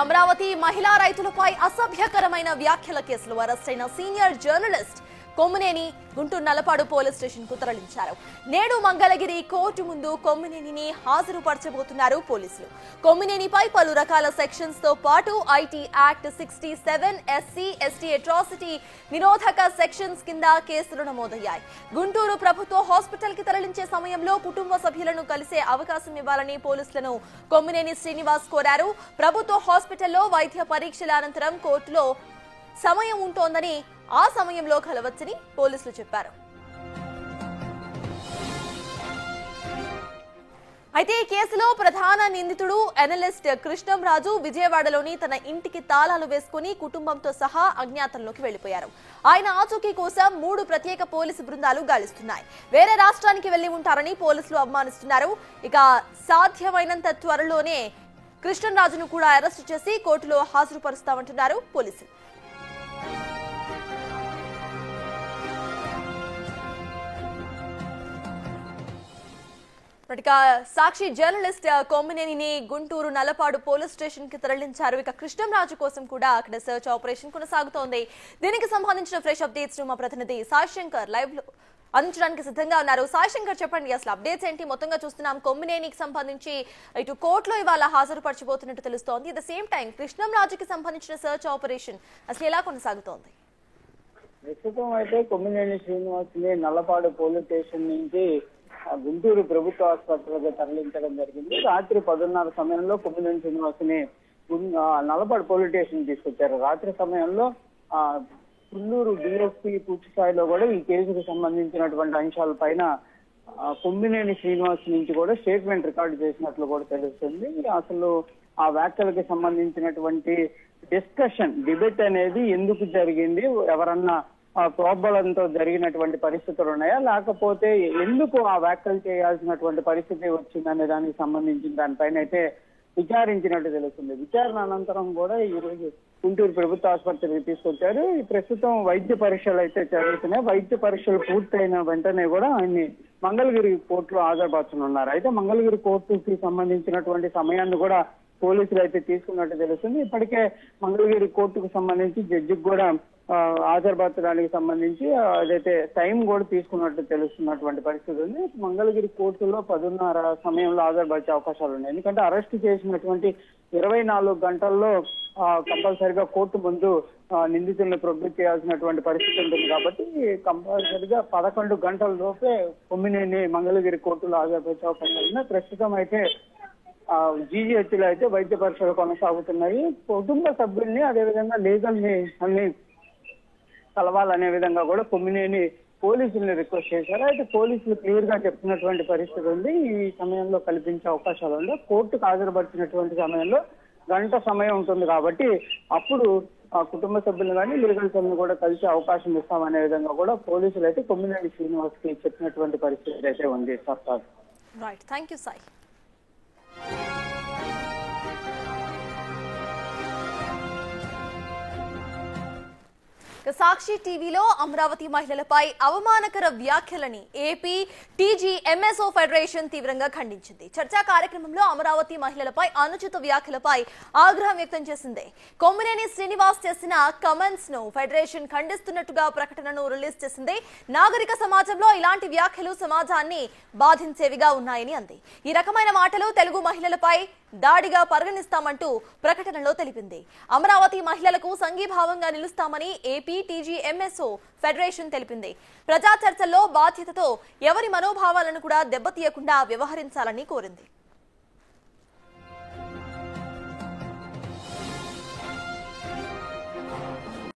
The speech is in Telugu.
అమరావతి మహిళా రైతులపై అసభ్యకరమైన వ్యాఖ్యల కేసులో అరెస్ట్ అయిన senior journalist Kommineni Guntur Nallapadu police station కు తరలించారు. నేడు మంగళగిరి కోర్టు ముందు కొమ్మినేనిని హాజరుపరచబోతున్నారు పోలీసులు. కొమ్మినేనిపై పలు రకాల సెక్షన్స్ తో పాటు IT act 67, SC ST atrocity నిరోధక సెక్షన్స్ కింద కేసులు నమోదయ్యాయి. గుంటూరు ప్రభుత్వ హాస్పిటల్ కి తరలించే సమయంలో కుటుంబ సభ్యులను కలిసే అవకాశం ఇవ్వాలని పోలీసులను కొమ్మినేని శ్రీనివాస్ కోరారు. ప్రభుత్వ హాస్పిటల్లో వైద్య పరీక్షల అనంతరం కోర్టులో సమయం ఉంటోందని ఆ సమయంలో కలవచ్చని పోలీసులు చెప్పారు. అయితే ఈ కేసులో ప్రధాన నిందితుడు అనలిస్ట్ కృష్ణంరాజు విజయవాడలోని తన ఇంటికి తాళాలు వేసుకుని కుటుంబంతో సహా అజ్ఞాతంలోకి వెళ్లిపోయారు. ఆయన ఆచూకీ కోసం 3 ప్రత్యేక పోలీసు బృందాలు గాలిస్తున్నాయి. వేరే రాష్ట్రానికి వెళ్లి ఉంటారని పోలీసులు అనుమానిస్తున్నారు. ఇక సాధ్యమైనంత త్వరలోనే కృష్ణంరాజును కూడా అరెస్టు చేసి కోర్టులో హాజరుపరుస్తామంటున్నారు పోలీసులు. సాక్షి జర్నలిస్ట్ కొమ్మినేనిని గుంటూరు నల్లపాడు పోలీస్ స్టేషన్ కి తరలించారు. ఇక కృష్ణంరాజు కోసం కూడా అక్కడ సర్చ్ ఆపరేషన్ కొనసాగుతోంది. దీనికి సంబంధించిన ఫ్రెష్ అప్డేట్స్ మా ప్రతినిధి సాయి శంకర్ లైవ్ లో అందించడానికి సిద్ధంగా ఉన్నారు. సాయి శంకర్, చెప్పండి, అసలు అప్డేట్స్ ఏంటి? మొత్తంగా చూస్తున్నాం కొమ్మినేనికి సంబంధించి ఇటు కోర్టులో ఇవాళ హాజరుపరచబోతున్నట్టు తెలుస్తోంది. అట్ ద సేమ్ టైం కృష్ణంరాజుకి సంబంధించిన సర్చ్ ఆపరేషన్ అసలు ఎలా కొనసాగుతోంది? ప్రస్తుతం అయితే కొమ్మినేని శ్రీనివాస్ ని నల్లపాడు పోలీస్ స్టేషన్ నుంచి గుంటూరు ప్రభుత్వ ఆసుపత్రికి తరలించడం జరిగింది. రాత్రి 10:30 సమయంలో కొమ్మినేని శ్రీనివాస్ ని నల్లపాడు పోలీస్ స్టేషన్ తీసుకొచ్చారు. రాత్రి సమయంలో పుల్లూరు డిఎస్పీ పూర్తి స్థాయిలో కూడా ఈ కేసుకు సంబంధించినటువంటి అంశాలపైన కొమ్మినేని శ్రీనివాస్ నుంచి కూడా స్టేట్మెంట్ రికార్డు చేసినట్లు కూడా తెలుస్తుంది. అసలు ఆ వ్యాఖ్యలకు సంబంధించినటువంటి డిబేట్ అనేది ఎందుకు జరిగింది, ఎవరన్నా ప్రోద్బలంతో జరిగినటువంటి పరిస్థితులు ఉన్నాయా, లేకపోతే ఎందుకు ఆ వ్యాఖ్యలు చేయాల్సినటువంటి పరిస్థితి వచ్చిందనే దానికి సంబంధించిన దానిపైన అయితే విచారించినట్టు తెలుస్తుంది. విచారణ అనంతరం కూడా ఈ రోజు గుంటూరు ప్రభుత్వ ఆసుపత్రికి తీసుకొచ్చారు. ప్రస్తుతం వైద్య పరీక్షలు అయితే జరుగుతున్నాయి. వైద్య పరీక్షలు పూర్తయిన వెంటనే కూడా ఆయన్ని మంగళగిరి కోర్టులో హాజరుపరచనున్నారు. అయితే మంగళగిరి కోర్టుకి సంబంధించినటువంటి సమయాన్ని కూడా పోలీసులు అయితే తీసుకున్నట్టు తెలుస్తుంది. ఇప్పటికే మంగళగిరి కోర్టుకు సంబంధించి జడ్జికి కూడా హాజరుపరచడానికి సంబంధించి అదైతే టైం కూడా తీసుకున్నట్టు తెలుస్తున్నటువంటి పరిస్థితి ఉంది. మంగళగిరి కోర్టులో 10:30 సమయంలో హాజరుపరిచే అవకాశాలు ఉన్నాయి. ఎందుకంటే అరెస్ట్ చేసినటువంటి 24 గంటల్లో కంపల్సరిగా కోర్టు ముందు నిందితులను ప్రొడ్యూస్ చేయాల్సినటువంటి పరిస్థితి ఉంటుంది. కాబట్టి కంపల్సరిగా 11 గంటల లోపే కొమ్మినేని మంగళగిరి కోర్టులో హాజరుపరిచే అవకాశాలు ఉన్నాయి. ప్రస్తుతం అయితే జీజీహెచ్ లో అయితే వైద్య పరీక్షలు కొనసాగుతున్నాయి. కుటుంబ సభ్యుల్ని అదేవిధంగా లీగల్ ని అన్ని కలవాలనే విధంగా కూడా కొమ్మినేని పోలీసుల్ని రిక్వెస్ట్ చేశారు. అయితే పోలీసులు క్లియర్ గా చెప్తున్నటువంటి పరిస్థితి ఉంది. ఈ సమయంలో కల్పించే అవకాశాలు ఉంది. కోర్టుకు హాజరుపరిచినటువంటి సమయంలో గంట సమయం ఉంటుంది కాబట్టి అప్పుడు కుటుంబ సభ్యులు కానీ లీగల్ సభ్యులు కూడా కలిసి అవకాశం ఇస్తామనే విధంగా కూడా పోలీసులు అయితే కొమ్మినేని శ్రీనివాస్ కి చెప్పినటువంటి పరిస్థితి అయితే ఉంది. Right, thank you Sai. Sakshi టీవీలో అమరావతి మహిళలపై అవమానకర వ్యాఖ్యలని ఏపీ టీజీఎంఎస్ఓ ఫెడరేషన్ తీవ్రంగా ఖండించింది. చర్చా కార్యక్రమంలో అమరావతి మహిళలపై అనుచిత వ్యాఖ్యలపై ఆగ్రహం వ్యక్తం చేసింది. కొమ్మినేని శ్రీనివాస్ చేసిన కమెంట్స్ ను ఫెడరేషన్ ఖండిస్తున్నట్టుగా ప్రకటనను రిలీజ్ చేసింది. నాగరిక సమాజంలో ఇలాంటి వ్యాఖ్యలు సమాజాన్ని బాధించేవిగా ఉన్నాయని అంది. ఈ రకమైన మాటలు తెలుగు మహిళలపై దాడిగా పరిగణిస్తామంటూ ప్రకటనలో తెలిపింది. అమరావతి మహిళలకు సంఘీభావంగా నిలుస్తామని ఏపీ టీజీఎంఎస్ఓ ఫెడరేషన్ తెలిపింది. ప్రజా చర్చల్లో బాధ్యతతో ఎవరి మనోభావాలను కూడా దెబ్బతీయకుండా వ్యవహరించాలని కోరింది.